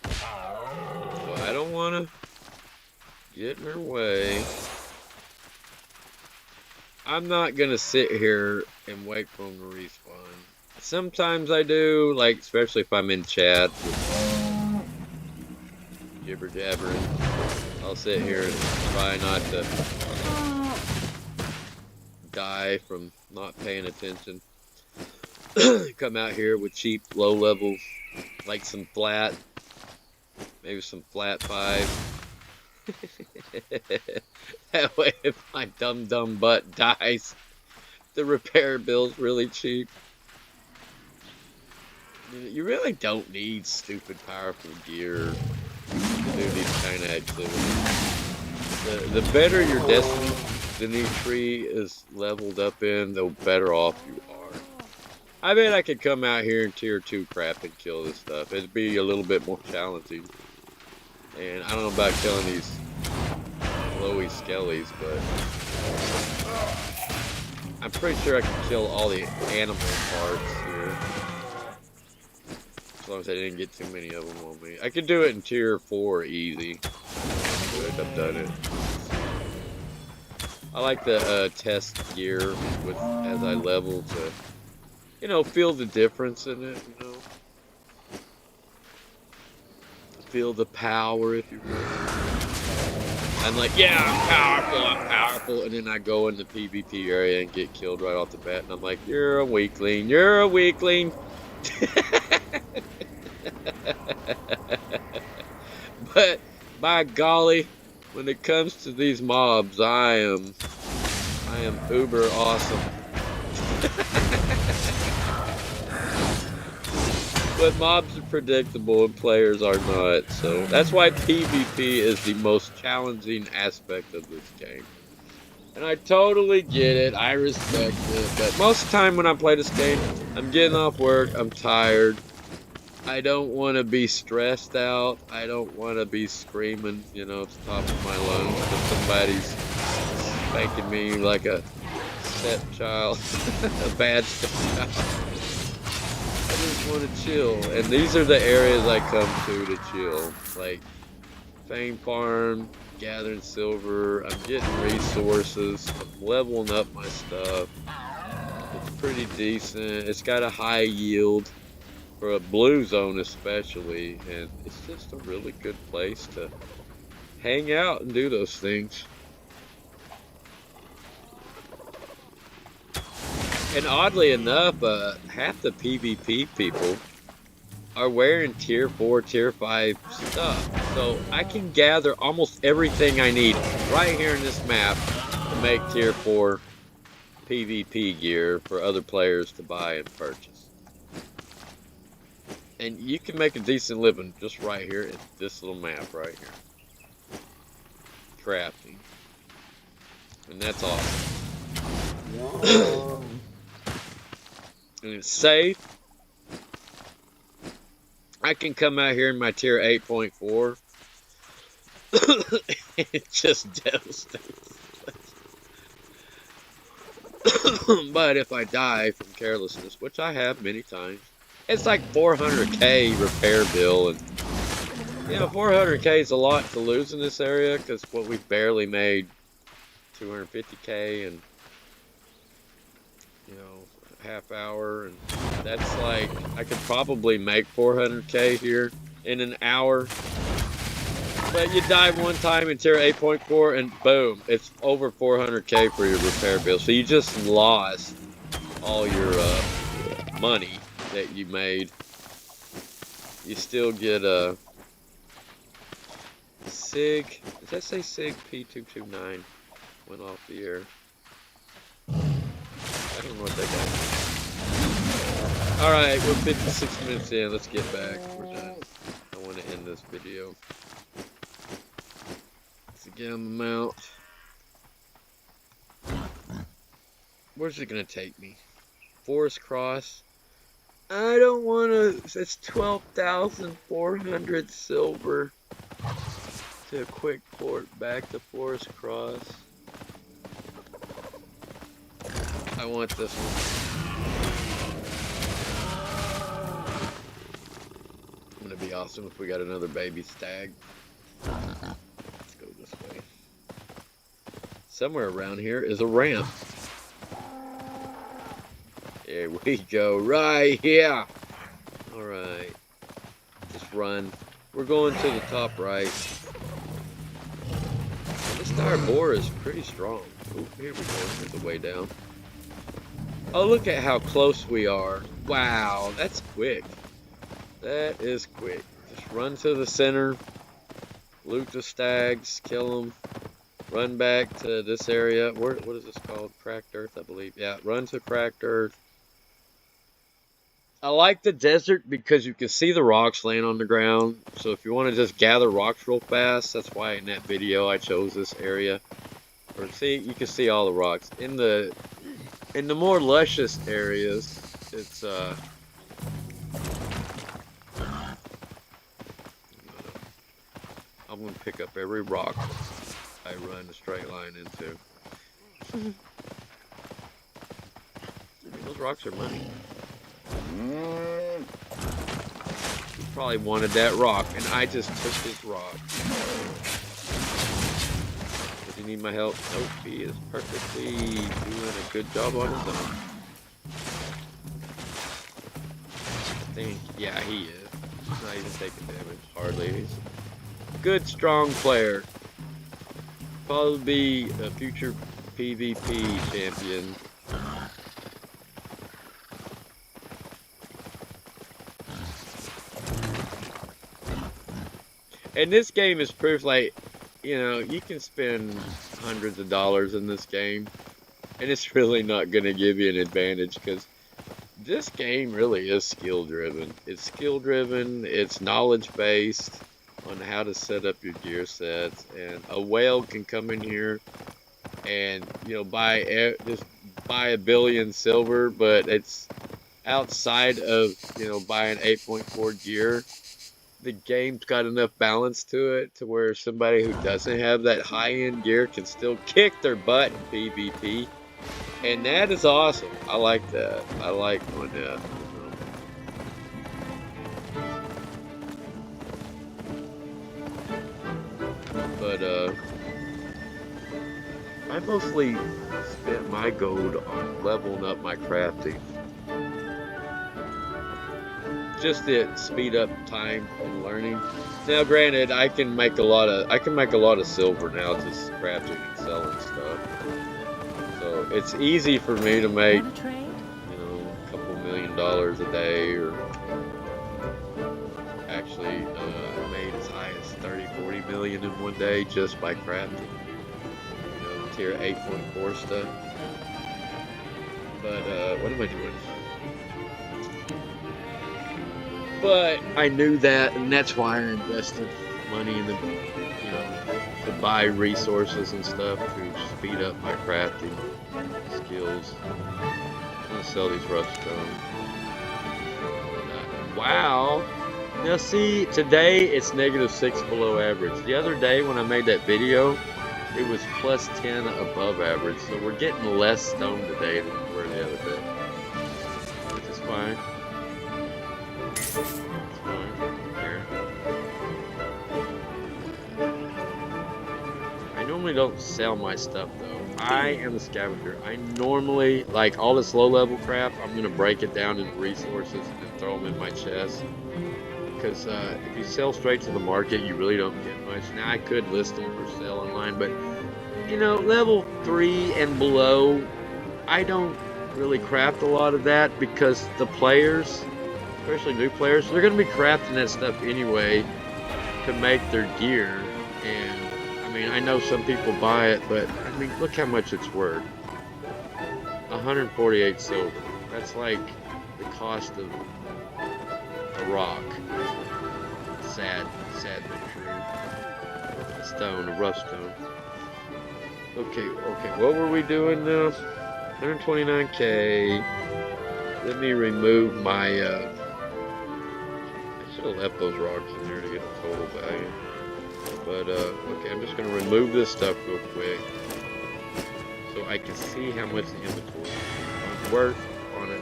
So I don't want to get in her way. I'm not going to sit here and wait for them to respawn. Sometimes I do, like, especially if I'm in chat with jibber jabbering. I'll sit here and try not to die from not paying attention. Come out here with cheap low levels, like some flat, maybe some flat 5. That way if my dumb butt dies, the repair bill's really cheap. You really don't need stupid powerful gear to do these kind of activities. The better your destiny tree is leveled up in, the better off you are. I bet I could come out here in tier 2 crap and kill this stuff. It'd be a little bit more challenging. And I don't know about killing these glowy skellies, but I'm pretty sure I can kill all the animal parts here. As long as I didn't get too many of them on me. I could do it in tier 4 easy. Good, I've done it. I like the test gear with as I level to, you know, feel the difference in it, you know. Feel the power, if you will. I'm like, yeah, I'm powerful, and then I go in the PvP area and get killed right off the bat, and I'm like, you're a weakling, you're a weakling. But by golly, when it comes to these mobs, I am uber awesome. But mobs are predictable and players are not, so that's why PvP is the most challenging aspect of this game. And I totally get it, I respect it, but most of the time when I play this game, I'm getting off work, I'm tired, I don't want to be stressed out, I don't want to be screaming, you know, at the top of my lungs because somebody's spanking me like a stepchild, a bad stepchild. I just want to chill, and these are the areas I come to chill, like Fame Farm, gathering silver, I'm getting resources, I'm leveling up my stuff, it's pretty decent, it's got a high yield, for a blue zone especially, and it's just a really good place to hang out and do those things. And oddly enough, half the PvP people are wearing tier 4, tier 5 stuff. So I can gather almost everything I need right here in this map to make tier 4 PvP gear for other players to buy and purchase. And you can make a decent living just right here in this little map right here. Crafting. And that's awesome. And it's safe. I can come out here in my tier 8.4. It just devastates. But if I die from carelessness, which I have many times, it's like 400k repair bill, and you know 400k is a lot to lose in this area because what we barely made 250k and you know half hour, and that's like I could probably make 400k here in an hour. But you die one time in tier 8.4 and boom, it's over 400k for your repair bill. So you just lost all your money that you made. You still get a SIG. Does that say SIG P229? Went off the air. I don't know what that got. Alright, we're 56 minutes in. Let's get back. We're done. I want to end this video. Again, I'm out. Where's it gonna take me? Forest Cross. I don't want to. It's 12,400 silver to quick port back to Forest Cross. I want this one. It's gonna be awesome if we got another baby stag. Somewhere around here is a ramp. Here we go, right here. Alright. Just run. We're going to the top right. This tire bore is pretty strong. Oh, here we go. There's a way down. Oh, look at how close we are. Wow, that's quick. That is quick. Just run to the center. Loot the stags. Kill them. Run back to this area. What is this called? Cracked Earth, I believe. Yeah, run to Cracked Earth. I like the desert because you can see the rocks laying on the ground. So if you want to just gather rocks real fast, that's why in that video I chose this area. Or see, you can see all the rocks. In the more luscious areas, it's I'm gonna pick up every rock I run a straight line into. I mean, those rocks are money. You probably wanted that rock, and I just took his rock. Does he need my help? Nope, he is perfectly doing a good job on his own. I think, yeah, he is. He's not even taking damage, hardly. He's a good, strong player. Probably be a future PvP champion. And this game is proof, like, you know, you can spend hundreds of dollars in this game, and it's really not going to give you an advantage, because this game really is skill driven. It's skill driven, it's knowledge based on how to set up your gear sets, and a whale can come in here and, you know, just buy a billion silver, but it's outside of, you know, buying 8.4 gear. The game's got enough balance to it to where somebody who doesn't have that high-end gear can still kick their butt in PvP, and that is awesome. I like that. I like doing that. But I mostly spent my gold on leveling up my crafting. Just to speed up time and learning. Now, granted, I can make a lot of silver now just crafting and selling stuff. So it's easy for me to make, you know, a couple $1 million a day, or actually I made as high as 30-40 million in one day just by crafting. You know, tier 8.4 stuff. But what am I doing? But I knew that, and that's why I invested money in the, you know, to buy resources and stuff to speed up my crafting. skills. I'm gonna sell these rough stone. Wow. Now see, today it's -6 below average. The other day when I made that video, it was +10 above average. So we're getting less stone today than we were the other day. Which is fine. It's fine. Here. I normally don't sell my stuff though. I am a scavenger. I normally, like all this low level crap, I'm gonna break it down into resources and then throw them in my chest. Because if you sell straight to the market, you really don't get much. Now I could list them for sale online, but you know, level 3 and below, I don't really craft a lot of that because the players, especially new players, they're gonna be crafting that stuff anyway to make their gear. And I mean, I know some people buy it, but I mean, look how much it's worth. 148 silver. That's like the cost of a rock. Sad but true. A stone, a rough stone. Okay, what were we doing now? 129k. Let me remove my, I should have left those rocks in there to get the total value. But, okay, I'm just going to remove this stuff real quick so I can see how much the inventory is worth on it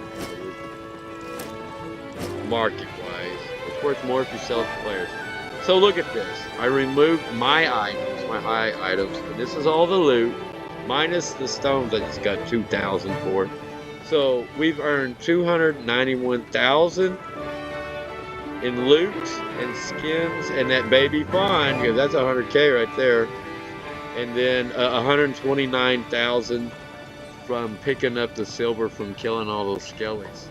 market-wise. It's worth more if you sell it to players. So look at this. I removed my items, my high items, and this is all the loot, minus the stones I just got 2,000 for. So we've earned 291,000 in loot and skins and that baby fawn, because that's 100k right there, and then 129,000 from picking up the silver from killing all those skellies.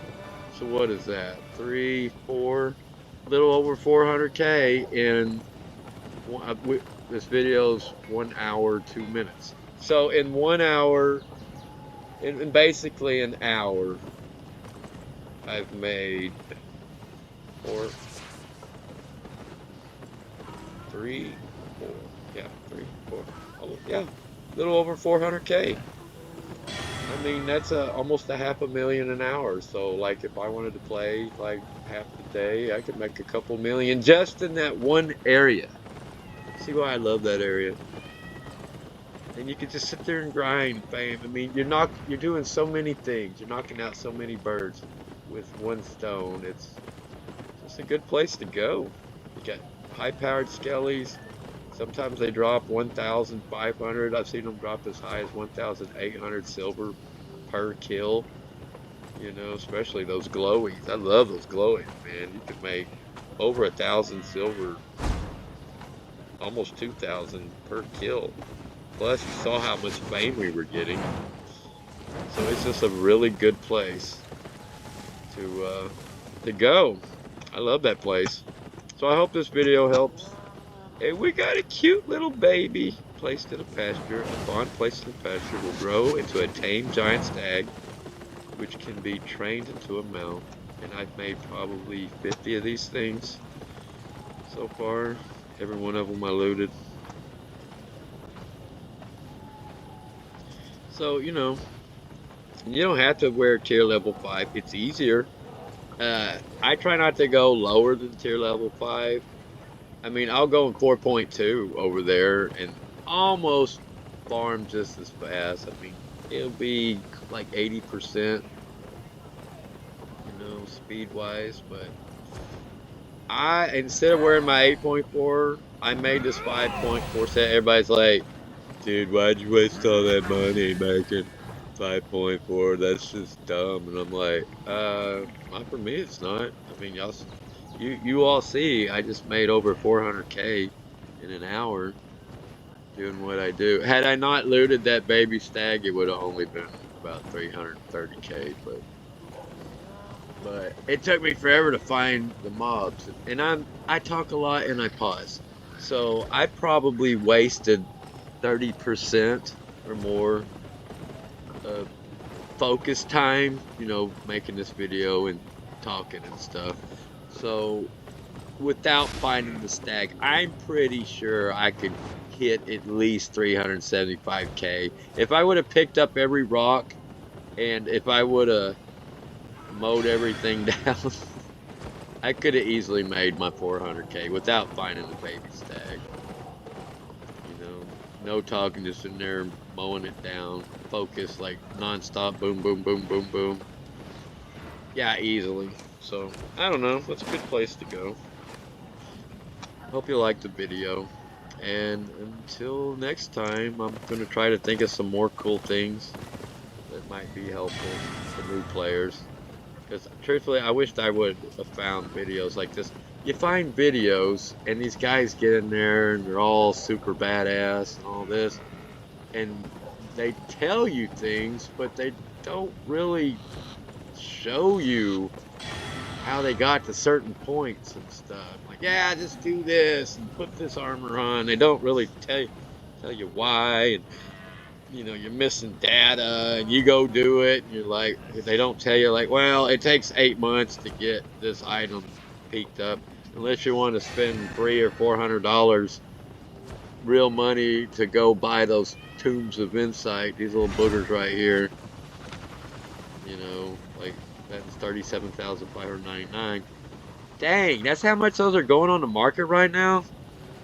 So what is that? 3, 4, a little over 400k in this video's 1 hour 2 minutes. So in 1 hour, in basically an hour, I've made 4, 3, 4, yeah, 3, 4, oh, yeah, a little over 400k. I mean, that's almost a $500,000 an hour. So like if I wanted to play like half the day, I could make a couple million just in that one area. See why I love that area? And you could just sit there and grind, bam. I mean, you're doing so many things. You're knocking out so many birds with one stone. It's just a good place to go. You got high-powered skellies. Sometimes they drop 1,500. I've seen them drop as high as 1,800 silver per kill. You know, especially those glowies. I love those glowies, man. You could make over 1,000 silver, almost 2,000 per kill. Plus, you saw how much fame we were getting. So it's just a really good place to go. I love that place. So I hope this video helps. Hey, we got a cute little baby placed in a pasture. A fawn placed in a pasture will grow into a tame giant stag, which can be trained into a mount. And I've made probably 50 of these things so far. Every one of them I looted. So, you know, you don't have to wear tier level 5. It's easier. I try not to go lower than tier level 5. I mean, I'll go in 4.2 over there and almost farm just as fast. I mean, it'll be like 80%, you know, speed-wise. But instead of wearing my 8.4, I made this 5.4 set. Everybody's like, dude, why'd you waste all that money making 5.4? That's just dumb. And I'm like, not for me, it's not. I mean, you all see, I just made over 400k in an hour doing what I do. Had I not looted that baby stag, it would have only been about 330k. But it took me forever to find the mobs. And I talk a lot and I pause. So I probably wasted 30% or more of focus time, you know, making this video and talking and stuff. So without finding the stag, I'm pretty sure I could hit at least 375k. If I would have picked up every rock, and if I would have mowed everything down, I could have easily made my 400k without finding the baby stag. You know, no talking, just in there mowing it down, focus like nonstop, boom, boom, boom, boom, boom. Yeah, easily. So, I don't know, that's a good place to go. Hope you liked the video. And until next time, I'm going to try to think of some more cool things that might be helpful for new players. Because truthfully, I wished I would have found videos like this. You find videos, and these guys get in there, and they're all super badass and all this. And they tell you things, but they don't really show you how they got to certain points and stuff. Like, yeah, just do this and put this armor on. They don't really tell you why, and you know, you're missing data, and you go do it, and you're like, they don't tell you, like, well, it takes 8 months to get this item peaked up, unless you want to spend $300 or $400 real money to go buy those tombs of insight, these little boogers right here. You know, like, that's 37,599. Dang, that's how much those are going on the market right now?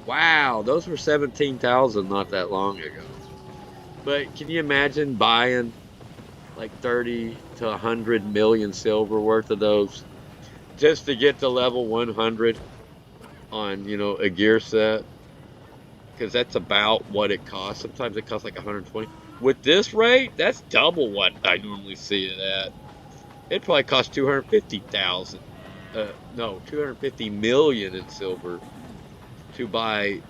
Wow, those were 17,000 not that long ago. But can you imagine buying like 30 to 100 million silver worth of those just to get to level 100 on, you know, a gear set? Because that's about what it costs. Sometimes it costs like 120. With this rate, that's double what I normally see it at. It probably costs 250,000. No, 250 million in silver to buy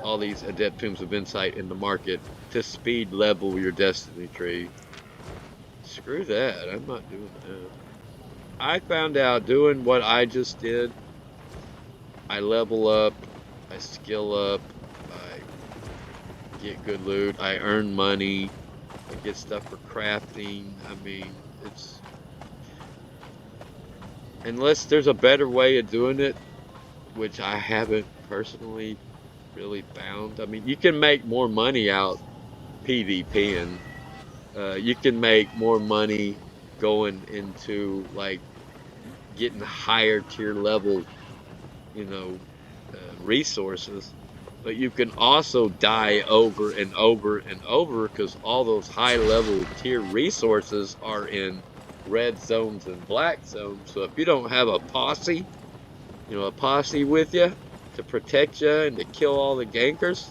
all these Adept Tombs of Insight in the market to speed level your destiny tree. Screw that. I'm not doing that. I found out doing what I just did, I level up, I skill up, I get good loot, I earn money, I get stuff for crafting. I mean, it's... Unless there's a better way of doing it, which I haven't personally really found. I mean, you can make more money out PvPing. You can make more money going into, like, getting higher tier level, you know, resources. But you can also die over and over and over, because all those high level tier resources are in red zones and black zones. So if you don't have a posse, you know, a posse with you to protect you and to kill all the gankers,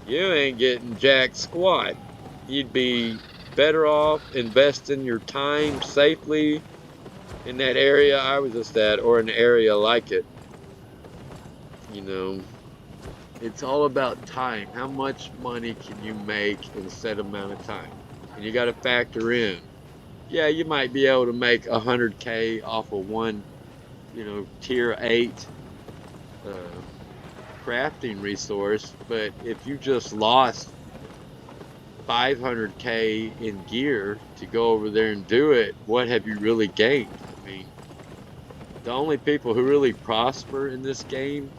you ain't getting jack squat. You'd be better off investing your time safely in that area I was just at, or an area like it. You know, it's all about time. How much money can you make in a set amount of time? And you got to factor in, yeah, you might be able to make 100k off of one, you know, tier 8 crafting resource, but if you just lost 500k in gear to go over there and do it, what have you really gained? I mean, the only people who really prosper in this game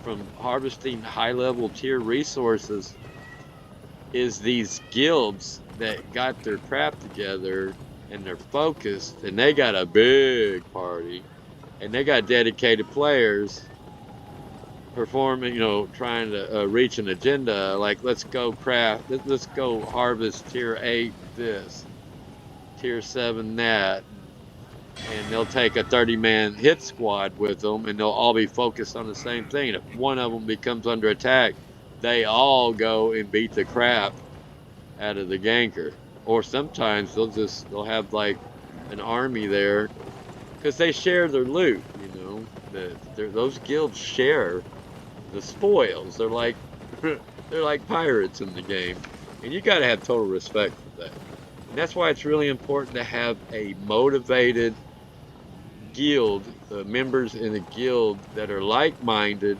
from harvesting high level tier resources is these guilds that got their crap together and they're focused, and they got a big party, and they got dedicated players performing, you know, trying to reach an agenda, like, let's go craft, let's go harvest tier 8 this, tier 7 that, and they'll take a 30-man hit squad with them, and they'll all be focused on the same thing. If one of them becomes under attack, they all go and beat the crap out of the ganker. Or sometimes they'll have like an army there, because they share their loot, you know. Those guilds share the spoils. They're like pirates in the game, and you got to have total respect for that. And that's why it's really important to have a motivated guild, members in a guild that are like-minded,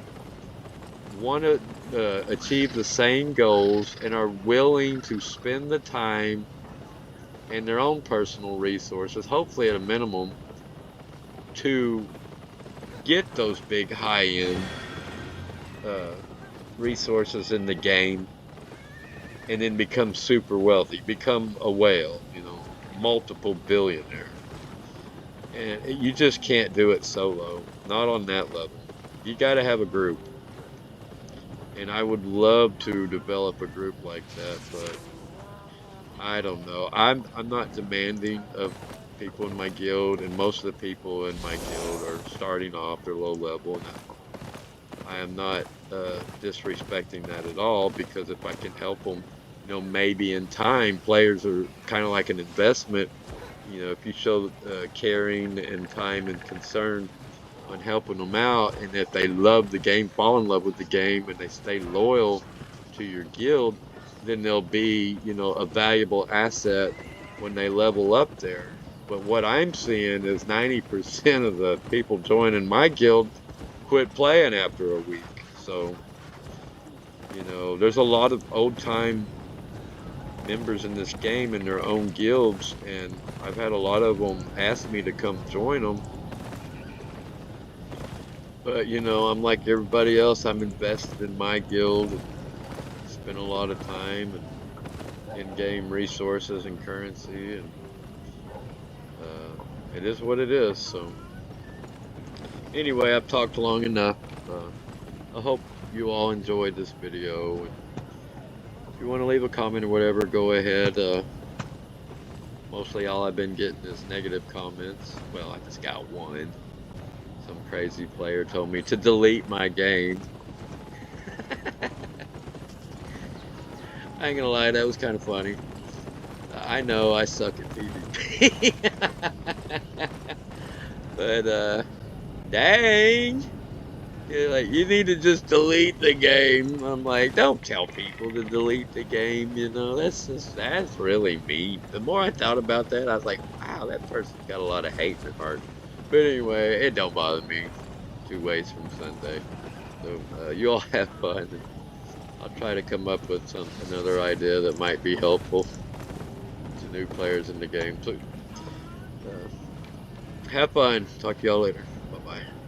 want to achieve the same goals, and are willing to spend the time and their own personal resources, hopefully at a minimum, to get those big high-end resources in the game and then become super wealthy, become a whale, you know, multiple billionaire. And you just can't do it solo, not on that level. You got to have a group. And I would love to develop a group like that, but I don't know. I'm not demanding of people in my guild, and most of the people in my guild are starting off, they're low level, and I am not disrespecting that at all, because if I can help them, you know, maybe in time, players are kind of like an investment. You know, if you show caring and time and concern on helping them out, and if they love the game, fall in love with the game, and they stay loyal to your guild, then they'll be, you know, a valuable asset when they level up there. But what I'm seeing is 90% of the people joining my guild quit playing after a week. So, you know, there's a lot of old time members in this game in their own guilds, and I've had a lot of them ask me to come join them. But, you know, I'm like everybody else. I'm invested in my guild and spend a lot of time and in-game resources and currency, and uh, it is what it is. So anyway, I've talked long enough. I hope you all enjoyed this video, and if you want to leave a comment or whatever, go ahead. Mostly all I've been getting is negative comments. Well, I just got one. Some crazy player told me to delete my game. I ain't gonna lie, that was kind of funny. I know I suck at PvP. But, dang. You're like, you need to just delete the game. I'm like, don't tell people to delete the game, you know, that's really mean. The more I thought about that, I was like, wow, that person's got a lot of hate in their heart. But anyway, it don't bother me. 2 ways from Sunday. So, you all have fun. And I'll try to come up with another idea that might be helpful to new players in the game. So, have fun. Talk to y'all later. Bye-bye.